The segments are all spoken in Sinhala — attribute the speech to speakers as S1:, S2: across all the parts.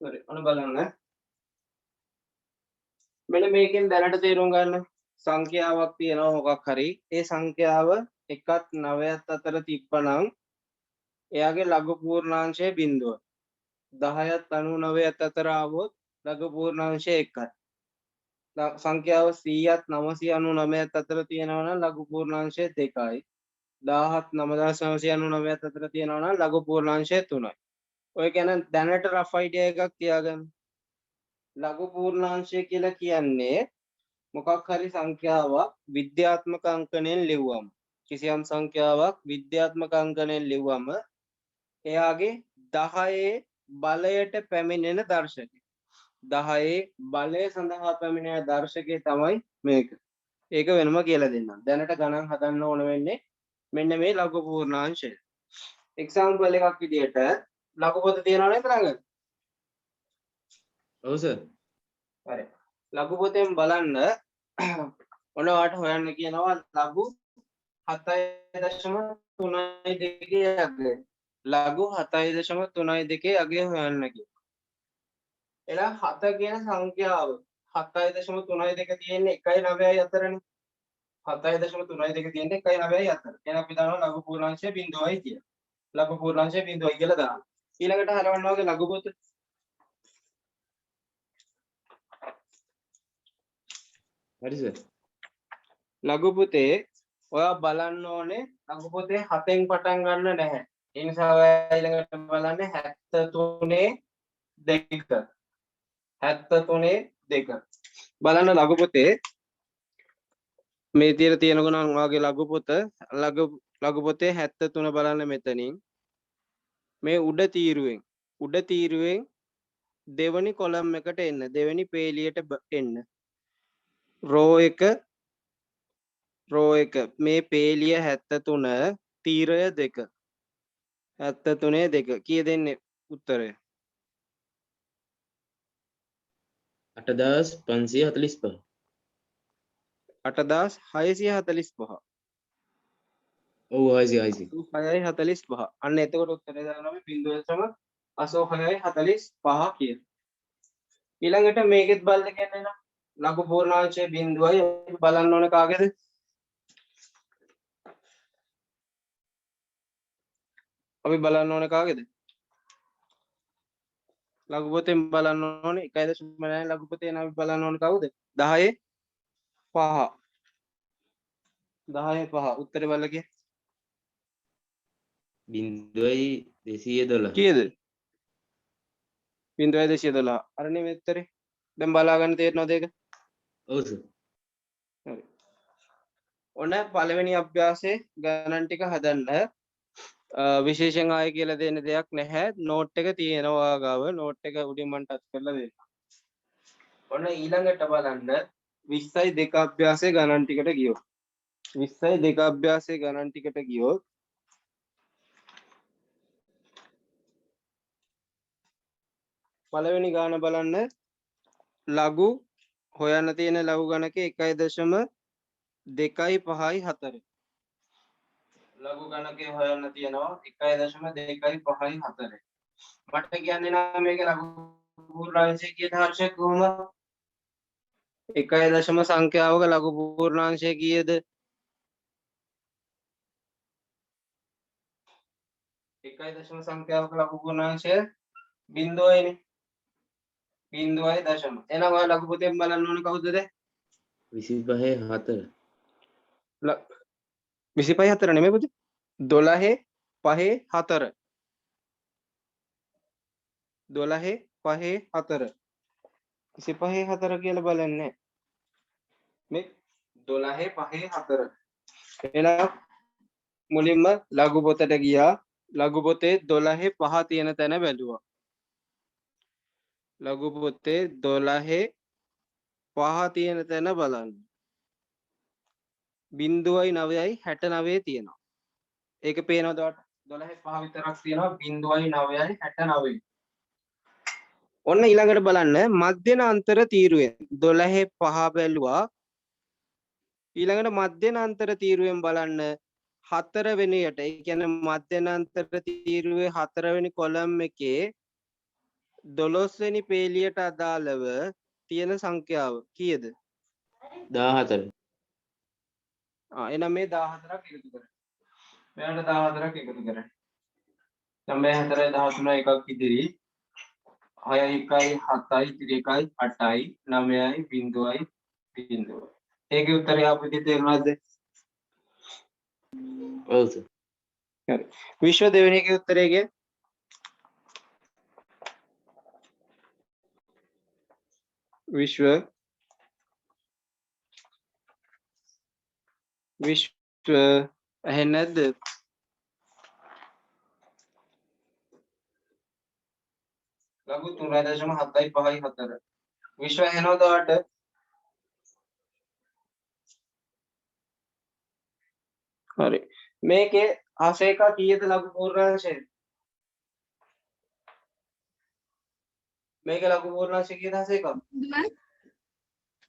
S1: හරි ඔන්න බලන්න මෙන්න මේකෙන් දැනට තේරුම් ගන්න සංඛ්‍යාවක් තියෙනවා මොකක් හරි ඒ සංඛ්‍යාව 1ත් 9ත් අතර තිබ්බනම් එයාගේ ලඝු පූර්ණාංශය බිඳුව 10ත් 99ත් අතර ආවොත් ලඝු පූර්ණාංශය 1යි සංඛ්‍යාව 100ත් 999ත් අතර තියෙනවා නම් ලඝු පූර්ණාංශය 2යි 1000ත් 9999ත් අතර තියෙනවා නම් ලඝු පූර්ණාංශය 3යි ඔය කියන්නේ දැනට රෆ් අයිඩියා එකක් තියාගන්න ලඝු පූර්ණාංශය කියලා කියන්නේ මොකක් හරි සංඛ්‍යාවක් විද්‍යාත්මක අංකණයෙන් ලිව්වම කිසියම් සංඛ්‍යාවක් විද්‍යාත්මක අංකණයෙන් ලිව්වම එයාගේ 10 බලයට පැමිණෙන දර්ශකය 10 බලය සඳහා පැමිණෙන දර්ශකය තමයි මේක. ඒක වෙනම කියලා දෙන්නම්. දැනට ගණන් හදන්න ඕන වෙන්නේ මෙන්න මේ ලඝු පූර්ණාංශය. එක්සැම්පල් එකක් විදියට ලඝු පොත තියනවා නේද ළඟ?
S2: ඔව් සර්.
S1: හරි. ලඝු පොතෙන් බලන්න ඔනවාට හොයන්න කියනවා ලඝු 7.32 අගය. ලඝු 7.32 අගය හොයන්න කියනවා. එහෙනම් 7 කියන සංඛ්‍යාව 7.32 තියෙන්නේ 1.9යි අතරනේ. 7.32 තියෙන්නේ 1.9යි අතර. එහෙනම් අපි දානවා ලඝු පූර්ණාංශය 0යි කියලා. ලඝු පූර්ණාංශය 0යි කියලා දානවා. ඊළඟට හරවන්න ඕගේ ලඝු පොත.
S2: හරි සර්.
S1: ලඝු පොතේ ඔයා බලන්න ඕනේ ලඝු පොතේ 7න් පටන් ගන්න නැහැ. ඒ නිසා ඔයා ඊළඟට බලන්නේ 73 2. 73 2. බලන්න ලඝු පොතේ මේ තියලා තියෙනකෝ නම් ඔයාගේ ලඝු පොත ලඝු පොතේ 73 බලන්න මෙතනින් මේ උඩ තීරුවෙන් දෙවනි කොලම් එකට එන්න දෙවනි පේලියට එන්න රෝ එක මේ පේලිය 73 තීරය 2 73 2 කීය දෙන්නේ උත්තරය
S2: 8545
S1: 8645
S2: ඔව් 645
S1: අන්න එතකොට උත්තරේ දානවා අපි 0.8645 කියලා. ඊළඟට මේකෙත් බලන්න කියන්නේ නම් ලඝු පූර්ණාංශය 0යි බලන්න ඕන කාගේද? අපි බලන්න ඕන කාගේද? ලඝු පොතෙන් බලන්න ඕනේ 1.9 ලඝු පොතේ නම් අපි බලන්න ඕන කවුද? 10 5 උත්තරේ බලලා කිය.
S2: 0.212
S1: කීයද? 0.212 අර නෙමෙයි උත්තරේ. දැන් බලා ගන්න තේරෙනවද ඒක?
S2: ඔව් සර්.
S1: හරි. ඔන්න පළවෙනි අභ්‍යාසයේ ගණන් ටික හදන්න විශේෂයෙන් ආයෙ කියලා දෙන්න දෙයක් නැහැ. නෝට් එක තියෙනවා ගාව. නෝට් එක උඩින් මම ටච් කරලා දෙන්න. ඔන්න ඊළඟට බලන්න 20යි 2 අභ්‍යාසයේ ගණන් ටිකට ගියොත් 20යි 2 අභ්‍යාසයේ ගණන් ටිකට ගියොත් පළවෙනි ගාන බලන්න ලඝු හොයන්න තියෙන ලඝු ගණකේ 1.254 ලඝු ගණකේ හොයන්න තියෙනවා 1.254 මට කියන්නේ නම් මේක ලඝු පූර්ණාංශය කියන හර්ෂය කොහොමද 1 දශම සංඛ්‍යාවක ලඝු පූර්ණාංශය කීයද 1 දශම සංඛ්‍යාවක ලඝු පූර්ණාංශය 0යිනේ 0යි දශම එහෙනම් ඔය ලඝු පොතෙන් බලන්න ඕනේ කවුදද
S2: 25 4
S1: 25 4 නෙමෙයි පුතේ 12 5 4 12 5 4 25 4 කියලා බලන්නේ මේ 12 5 4 එහෙනම් මුලින්ම ලඝු පොතට ගියා ලඝු පොතේ 12 5 තියෙන තැන බැලුවා ලඝු පොතේ 12 5 තියෙන තැන බලන්න 0.9යි 69 තියෙනවා ඒක පේනවද ඔයාලට 12 5 විතරක් තියෙනවා 0.9යි 69 ඔන්න ඊළඟට බලන්න මධ්‍යනාන්තර තීරුවෙන් 12 5 බැලුවා ඊළඟට මධ්‍යනාන්තර තීරුවෙන් බලන්න 4 වෙනියට ඒ කියන්නේ මධ්‍යනාන්තර තීරුවේ 4 වෙනි කොලම් එකේ 12 වෙනි පේලියට අදාළව තියෙන සංඛ්‍යාව කීයද?
S2: 14
S1: එහෙනම් මේ 14ක් එකතු කරන්න. මෙයාට 14ක් එකතු කරන්න. නම් මේ 4 13 එකක් ඉදිරි 6යි 1යි 7යි ඉතිරි 1යි 8යි 9යි 0යි 0. ඒකේ උත්තරය ආපු විදිහ තේරුණාද?
S2: ඔව් සර්
S1: හරි. විශ්ව දෙවෙනි එකේ උත්තරය කිය. විශ්ව ඇහෙන්නේ නැද්ද? ලඝු 3.754 විශ්ව ඇහෙනවද ඔයාලට? හරි. මේකේ හසේක කීයද ලඝු පූර්ණාංශය? මේකේ ලඝු පූර්ණාංශය කීයද හසේක?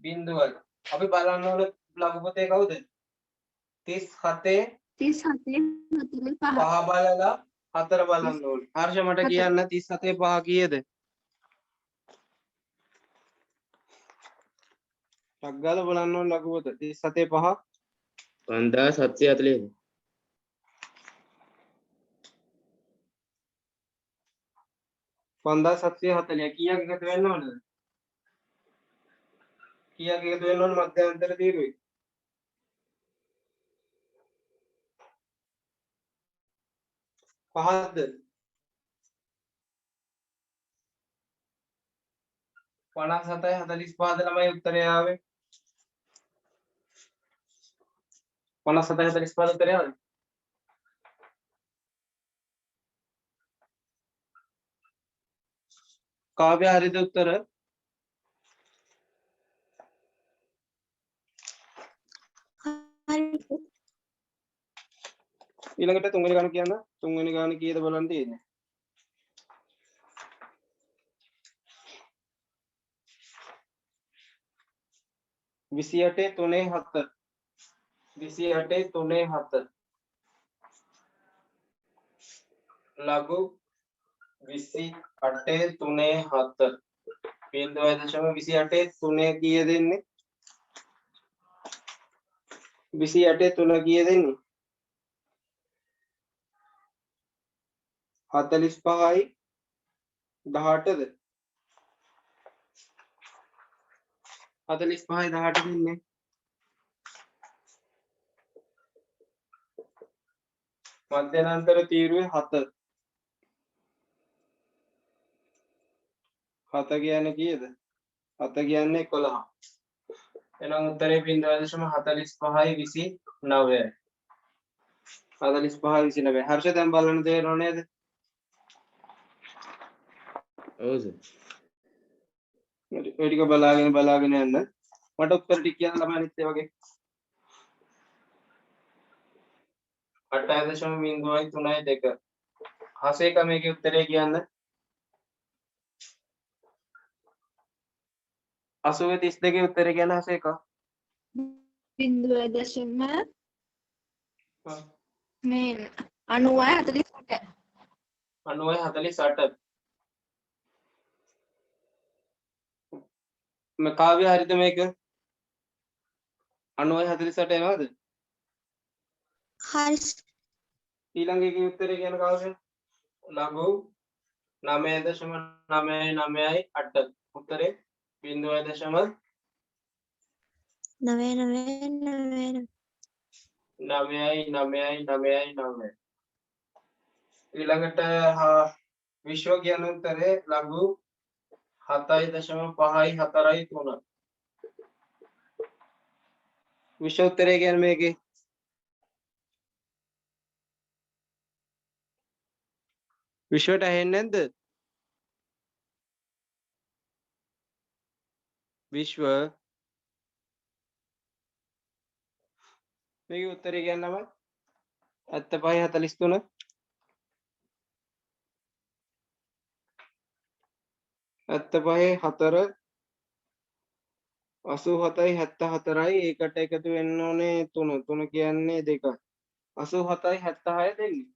S1: බිංදුවයි. අපි බලන්න ඕන ලඝු පොතේ කවුද? 37 5 බලලා 4 බලන්න ඕනේ. හර්ෂ මට කියන්න 37 5 කීයද? ටග්ගාල බලන්න ඕන ලඝු පොත 37 5
S2: 5740
S1: 5740 කීයක් එකතු වෙන්න ඕනද? කීයක් එකතු වෙන්න ඕන මධ්‍යන්තර තීරුවේ? පහක්ද? 57 45ද ළමයි උත්තරය ආවේ? 57 45ද උත්තරය ආවේ? කාව්‍ය හරිද උත්තර? ඊළඟට තුන්වෙනි ගාන කියන්න. තුන්වෙනි ගාන කීයද බලන්න තියෙන්නේ. විසිඅටේ 3/7 28 3/7 ලඝු 28 3/7 0.28 3 කීය දෙන්නේ? 28 3 කීය දෙන්නේ? 45යි 18ද? 45යි 18 දෙන්නේ. මධ්‍යනාන්තර තීරුවේ 7. 7 කියන්නේ කීයද? 7 කියන්නේ 11. එහෙනම් උත්තරේ 0.45යි 29යි. 45යි 29. හර්ෂ දැන් බලන්න තේරෙනව නේද?
S2: ඔව් සර්
S1: ඔය ටික බලාගෙන යන්න. මට උත්තර ටික කියන්න ළමයි අනිත් ඒ වගේ. 8.03.2 හසේක මේකේ උත්තරේ කියන්න. 80.32 උත්තරේ කියන්න හසේක.
S3: 0.90 මේ 90
S1: 90.48 මේ කාව්‍ය හරිද මේක? 90.48 එනවද?
S3: හරි
S1: ඊළඟ එකේ උත්තරේ කියන්න කාව්‍ය. ලඝු 9.998 උත්තරේ 0.999 ඊළඟට විශ්ව කියන උත්තරේ ලඝු 7.543 විශ්ව උත්තරේ කියන්නේ මේකේ විශ්වට ඇහෙන්නේ නැද්ද? විශ්ව මේකේ උත්තරේ කියන්නම 75.43 75.4 87.74යි ඒකට එකතු වෙන්න ඕනේ 3 3 කියන්නේ 2 87.76 දෙන්නේ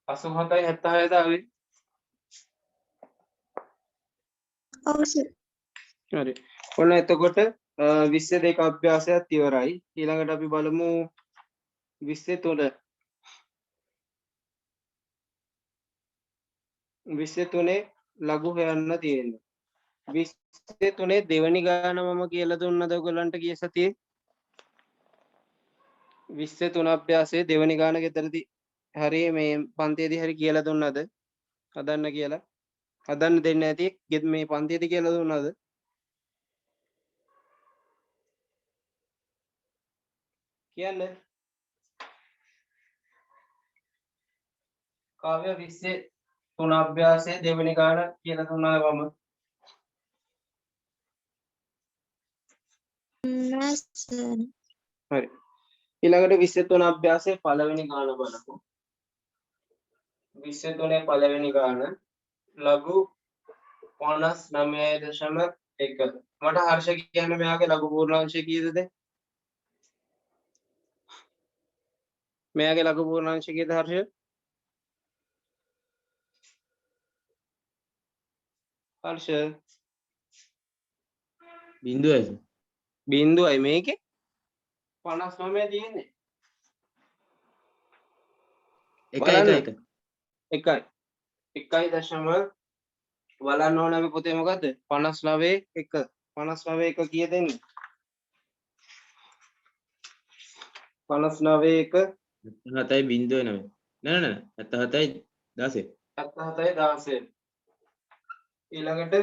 S1: 87යි 76ද ආවේ.
S3: ඔව් සර්.
S1: හරි. ඔන්න එතකොට 22 අභ්‍යාසයත් ඉවරයි. ඊළඟට අපි බලමු 23. 23 ලඝු හොයන්න තියෙන්නේ. 23 දෙවෙනි ගාන මම කියලා දුන්නද ඔයගලන්ට ගිය සතියේ? 23 අභ්‍යාසයේ දෙවෙනි ගාන ගෙදරදී හරි මේ පන්තියේදී හරි කියලා දුන්නද? හදන්න කියලා. හදන්න දෙන්නේ නැති මේ පන්තියේදී කියලා දුන්නද? කියන්නේ කාව්‍ය 23 අභ්‍යාසයේ දෙවෙනි ගාන කියලා දුන්නා මම.
S3: නෑ සර්.
S1: හරි. ඊළඟට 23 අභ්‍යාසයේ පළවෙනි ගාන බලමු. 23 පළවෙනි ගාන ලඝු 59.1. මට හර්ෂ කියන්නේ මෙයාගේ ලඝු පූර්ණාංශය කීයද? මෙයාගේ ලඝු පූර්ණාංශය කීයද හර්ෂ? හර්ෂ
S2: බිඳුවයි සර්.
S1: බිඳුවයි මේකේ 59 තියෙන්නේ. බලන්න. එකයි. එකයි දශම බලන්න ඕන අපි පොතේ මොකද්ද? 59 1. 59 1 කීයද එන්නේ? 59 1
S2: 77යි බිඳුවයි 9. නෑ නෑ 77යි 16.
S1: 77යි 16. ඊළඟට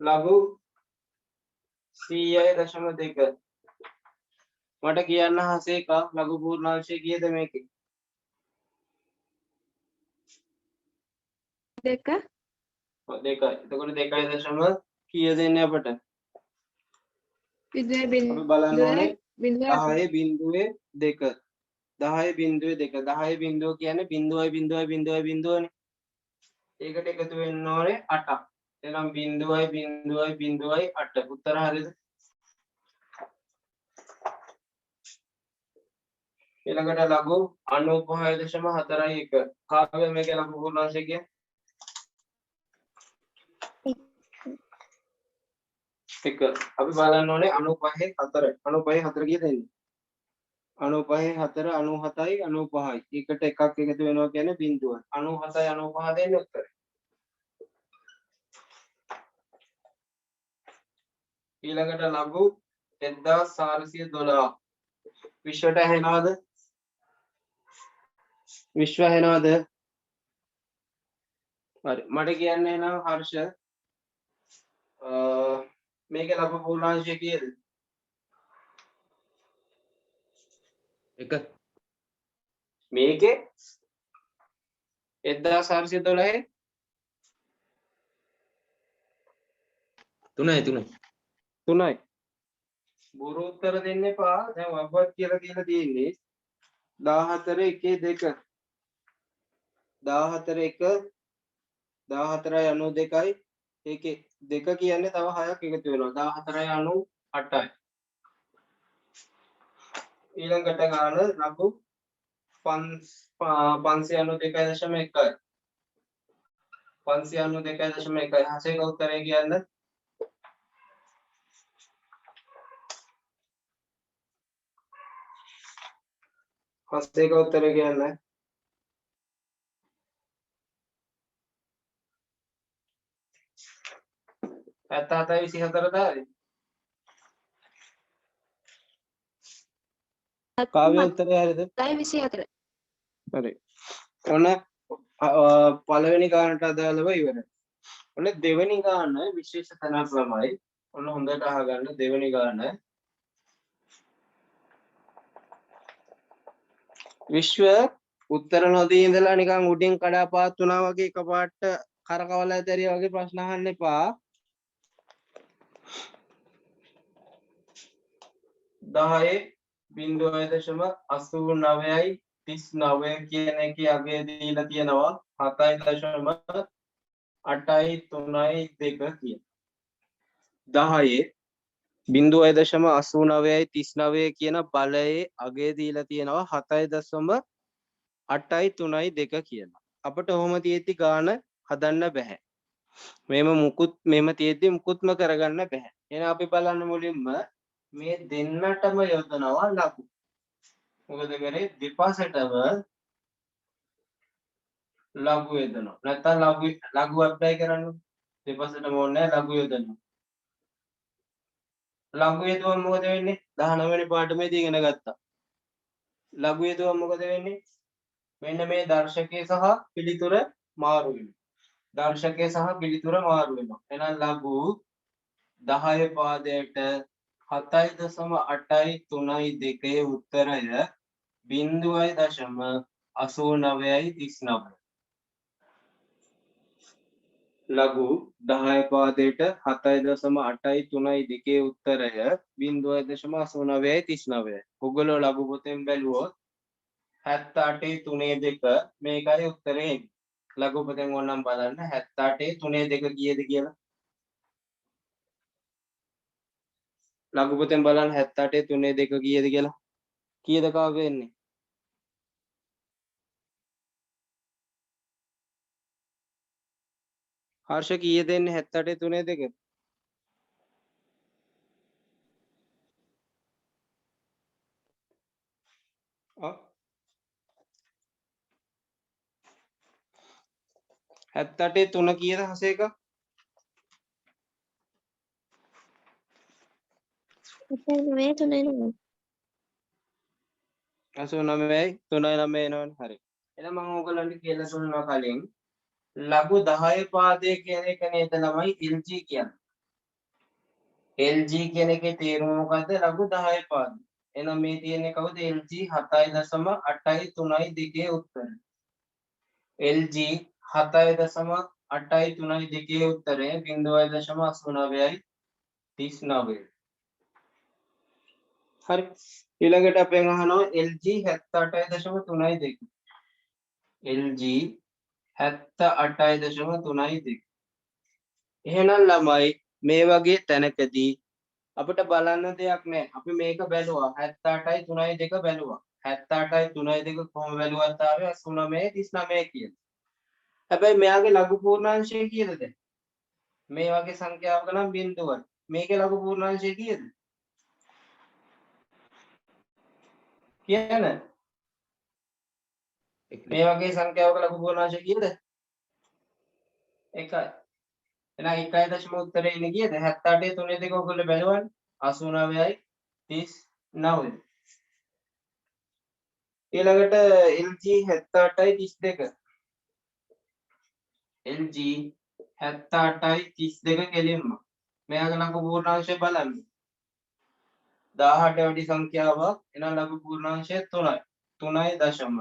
S1: ලඝු 100.2. මට කියන්න හසේක ලඝු පූර්ණාංශය කීයද මේකේ?
S3: 2.
S1: ඔව් 2යි. එතකොට 2 දශම කීයද එන්නේ අපට?
S3: විදුවේ
S1: අපි බලන්න ඕනේ
S3: 0.2.
S1: 10.2. 10.2. 10 බිඳුව කියන්නේ 0.0.0.0නේ. ඒකට එකතු වෙන්න ඕනේ 8ක්. එහෙනම් 0.0.0.8. උත්තර හරියද? ඊළඟට ලඝු 95.41. කාව්‍ය මේකේ ලඝු පූර්ණාංශය කියන්නේ? 1. අපි බලන්න ඕනේ 95 4. 95 4 කීයද එන්නේ? 95 4 97යි 95යි. එකට එකක් එකතු වෙනවා කියන්නේ බිඳුවයි. 97යි 95 දෙන්නේ උත්තරේ. ඊළඟට ලඝු 1412. විශ්වට ඇහෙනවද? විශ්ව ඇහෙනවද? හරි. මට කියන්න එනවා හර්ෂ මේකේ ලඝු පූර්ණාංශය කීයද?
S2: 1.
S1: මේකේ 1412
S2: 3යි.
S1: 3යි. බොරු උත්තර දෙන්න එපා. දැන් වබ්වත් කියලා කියලා තියෙන්නේ 14 1 2. 14 1 14යි 92යි. ඒකේ 2 කියන්නේ තව 6ක් එකතු වෙනවා. 14යි 98යි. ඊළඟට ගාන ලඝු 592.1. 592.1. හසේක උත්තරය කියන්නේ? හසේක උත්තරය කියන්නේ? ඇත්ත 7.24 දාරි. කාව්‍ය උත්තරය හරියද?
S3: 24.
S1: හරි. ඔන්න පළවෙනි ගානට අදාළව ඉවරයි. ඔන්න දෙවෙනි ගාන විශේෂ තැනක් ළමයි. ඔන්න හොඳට අහගන්න දෙවෙනි ගාන. විශ්ව උත්තර නොදී ඉඳලා නිකන් උඩින් කඩාපාත් වුණා වගේ එකපාරට කරකවලා ඇතරියා වගේ ප්‍රශ්න අහන්න එපා. 10.89යි 39 කියන එකේ අගය දීලා තියෙනවා 7.8යි 3යි 2 කියන. 10.89යි 39 කියන බලයේ අගය දීලා තියෙනවා 7.8යි 8යි 3යි 2 කියලා. අපිට ඔහොම තියෙද්දි ගාන හදන්න බෑ. මෙහෙම තියෙද්දි මුකුත්ම කරගන්න බෑ. එහෙනම් අපි බලන්න මුලින්ම මේ දෙන්නටම යොදනවා ලඝු. මොකද කරේ දෙපසටම ලඝු යොදනවා. නැත්තම් ලඝු ඇප්ලයි කරන්න. දෙපසටම ඕනේ ලඝු යොදනවා. ලඝු යොදුවම මොකද වෙන්නේ? 19 වෙනි පාඩමේදී ඉගෙන ගත්තා. ලඝු යොදුවම මොකද වෙන්නේ? මෙන්න මේ දර්ශකය සහ පිළිතුර මාරු වෙනවා. දර්ශකය සහ පිළිතුර මාරු වෙනවා. එහෙනම් ලඝු 10 පාදයට 7.8යි 3යි 2 උත්තරය 0.89යි 39. ලඝු 10 පාදයට 7.8යි 3යි 2 උත්තරය 0.89යි 39. ඔයගොල්ලෝ ලඝු පොතෙන් බැලුවොත් 78යි 3යි 2 මේකයි උත්තරේ. ලඝු පොතෙන් ඕනනම් බලන්න 78යි 3යි 2 කීයද කියලා. ලඝු පොතෙන් බලන්න 78යි 3යි 2 කීයද කියලා. කීයද කාව වෙන්නේ? හර්ෂ කීයද එන්නේ 78යි 3යි 2? ආ 78යි 3 කීයද හසේක?
S3: 89
S1: 89යි 3යි 9 එනවනේ. හරි. එහෙනම් මම ඕගොල්ලන්ට කියලා දුන්නා කලින් ලඝු 10 පාදයේ කියන එක නේද ළමයි LG කියන්නේ. LG කියන එකේ තේරුම මොකද්ද? ලඝු 10 පාද. එහෙනම් මේ තියෙන්නේ කවුද? LG 7.8යි 3යි 2 උත්තරය. LG 7.8යි 3යි 2 උත්තරය 0.89යි 39. හරි. ඊළඟට අපෙන් අහනවා LG 78.3යි 2. LG 78.3යි 2. එහෙනම් ළමයි මේ වගේ තැනකදී අපිට බලන්න දෙයක් නැහැ. අපි මේක බැලුවා 78යි 3යි 2 බැලුවා. 78යි 3යි 2 කොහොම බැලුවත් ආවේ 89යි 39 කියලා. හැබැයි මෙයාගේ ලඝු පූර්ණාංශය කීයද දැන්? මේ වගේ සංඛ්‍යාවක නම් බිංදුවයි. මේකේ ලඝු පූර්ණාංශය කීයද? කියන්න. මේ වගේ සංඛ්‍යාවක ලඝු පූර්ණාංශය කීයද? 1යි. එහෙනම් 1.0 උත්තරේ ඉන්නේ කීයද? 78යි 3යි 2 ඔයගොල්ලෝ බැලුවානේ. 89යි 39. ඊළඟට LG 78යි 32. LG 78යි 32 කෙලින්ම. මෙයාගේ ලඝු පූර්ණාංශය බලන්න. 18 වැඩි සංඛ්‍යාවක්. එහෙනම් ලඝු පූර්ණාංශය 3යි. 3යි දශම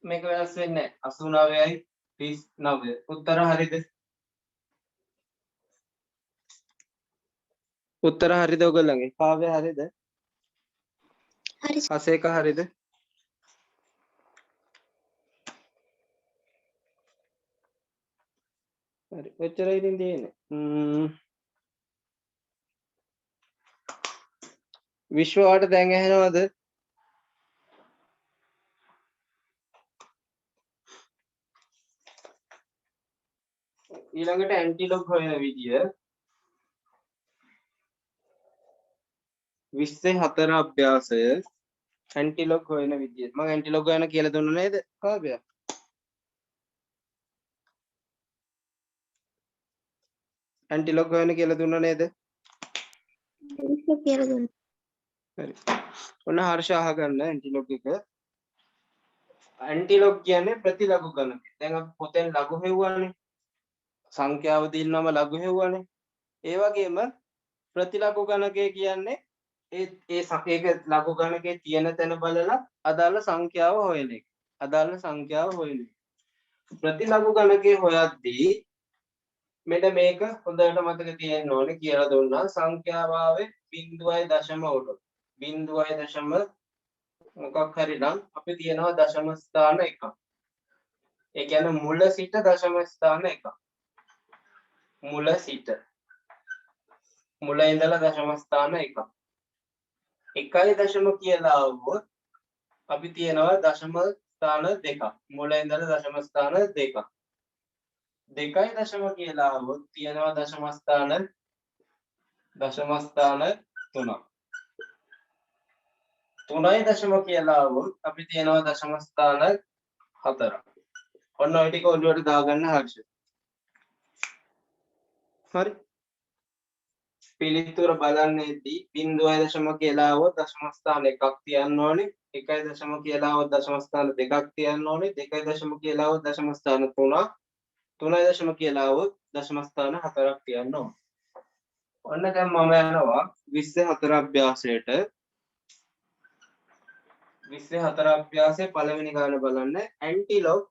S1: මේක වෙනස් වෙන්නේ නැහැ. 89යි 39. උත්තර හරිද? උත්තර හරිද ඔයගොල්ලන්ගේ? කාව්‍ය හරිද?
S3: හරි
S1: හසේක හරිද? හරි. ඔච්චරයි ඉතින් තියෙන්නේ. විශ්වාවට දැන් ඇහෙනවද? ඊළඟට ඇන්ටිලොග් හොයන විදිය 24 අභ්‍යාසය ඇන්ටිලොග් හොයන විදිය. මම ඇන්ටිලොග් හොයන කියලා දුන්නා නේද? කාව්‍ය. ඇන්ටිලොග් හොයන කියලා දුන්නා නේද?
S3: කියලා දුන්නා.
S1: හරි. ඔන්න හර්ෂ අහගන්න ඇන්ටිලොග් එක. ඇන්ටිලොග් කියන්නේ ප්‍රතිලඝු ගණක. දැන් අපි පොතෙන් ලඝු හෙව්වනේ. සංඛ්‍යාව දිනනම ලඝු හෙව්වනේ. ඒ වගේම ප්‍රතිලඝු ගණකය කියන්නේ ඒක ලඝු ගණකයේ තියෙන තැන බලලා අදාළ සංඛ්‍යාව හොයන එක. අදාළ සංඛ්‍යාව හොයන එක. ප්‍රතිලඝු ගණකයේ හොයද්දී මෙන්න මේක හොඳට මතක තියෙන්න ඕනේ කියලා දුන්නා. සංඛ්‍යාව ආවේ 0.8. 0.0 මොකක් හරි නම් අපි තියනවා දශම ස්ථාන එකක්. ඒ කියන්නේ මුල සිට දශම ස්ථාන එකක්. මුල සිට මුල ඉඳලා දශම ස්ථාන එකක්. 1.0 කියලා આવුවොත් අපි තියනවා දශම ස්ථාන දෙකක්. මුල ඉඳලා දශම ස්ථාන දෙකක්. 2.0 කියලා આવොත් තියෙනවා දශම ස්ථාන 3ක්. 3.0 කියලා આવොත් අපි තියෙනවා දශම ස්ථාන 4ක්. ඔන්න ඔය ටික ඔළුවට දාගන්න හර්ෂ. හරි. පිළිතුර බලන්නේදී 0.0 කියලා આવොත් දශම ස්ථාන එකක් තියන්න ඕනේ. 1.0 කියලා આવොත් දශම ස්ථාන දෙකක් තියන්න ඕනේ. 2.0 කියලා આવොත් දශම ස්ථාන 3ක්. 3.0 කියලා આવොත් දශම ස්ථාන 4ක් තියන්න ඕනේ. ඔන්න දැන් මම යනවා 24 අභ්‍යාසයට. 24 අභ්‍යාසයේ පළවෙනි ගාන බලන්න. ඇන්ටිලොග්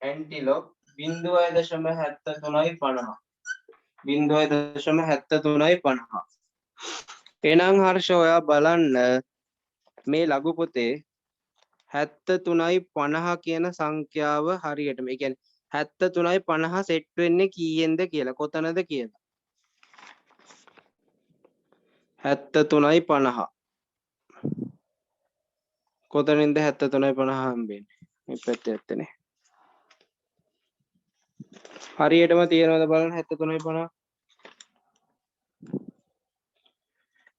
S1: 0.7350. 0.7350. එහෙනම් හර්ෂ ඔයා බලන්න මේ ලඝු පොතේ 73.50 කියන සංඛ්‍යාව හරියටම. ඒ කියන්නේ 73.50 සෙට් වෙන්නේ කීයෙන්ද කියලා. කොතනද කියලා. 73.50. කොතනින්ද 73.50 හම්බෙන්නේ? මේ පැත්තේ ඇත්තනේ. හරියටම තියනවද බලන්න 73.50.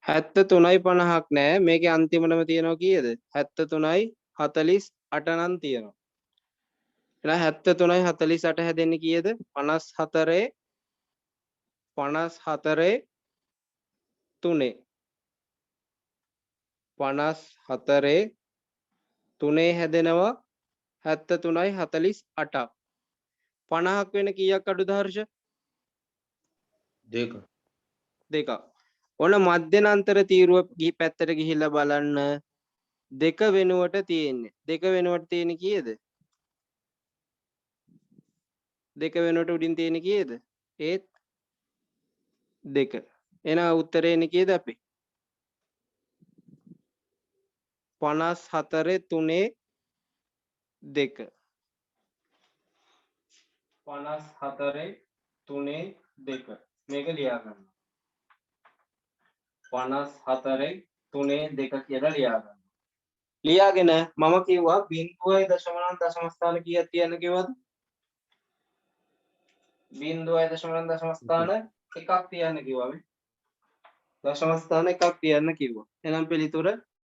S1: 73.50ක් නෑ. මේකේ අන්තිමටම තියනවා කීයද? 73.48 නම් තියනවා. එහෙනම් 73.48 හැදෙන්නේ කීයද? 54 3. 54 3 හැදෙනවා 73.48ක්. 50ක් වෙන කීයක් අඩුද හර්ෂ? දෙකක්. ඔන්න මධ්‍යනාන්තර තීරුව පැත්තට ගිහිල්ලා බලන්න. 2 වෙනුවට තියෙන්නේ. 2 වෙනුවට තියෙන්නේ කීයද? 2 වෙනුවට උඩින් තියෙන්නේ කීයද? ඒත් 2. එහෙනම් උත්තරේ එන්නේ කීයද අපි? 54 3 2. 54 3 2. මේක ලියා ගන්න. 54 3 2 කියලා ලියා ගන්න. ලියාගෙන මම කිව්වා 0.9 දශම ස්ථාන කීයක් තියන්න කිව්වද? 0.9 දශම ස්ථාන එකක් තියන්න කිව්වා මේ. දශම ස්ථාන එකක් තියන්න කිව්වා. එහෙනම් පිළිතුර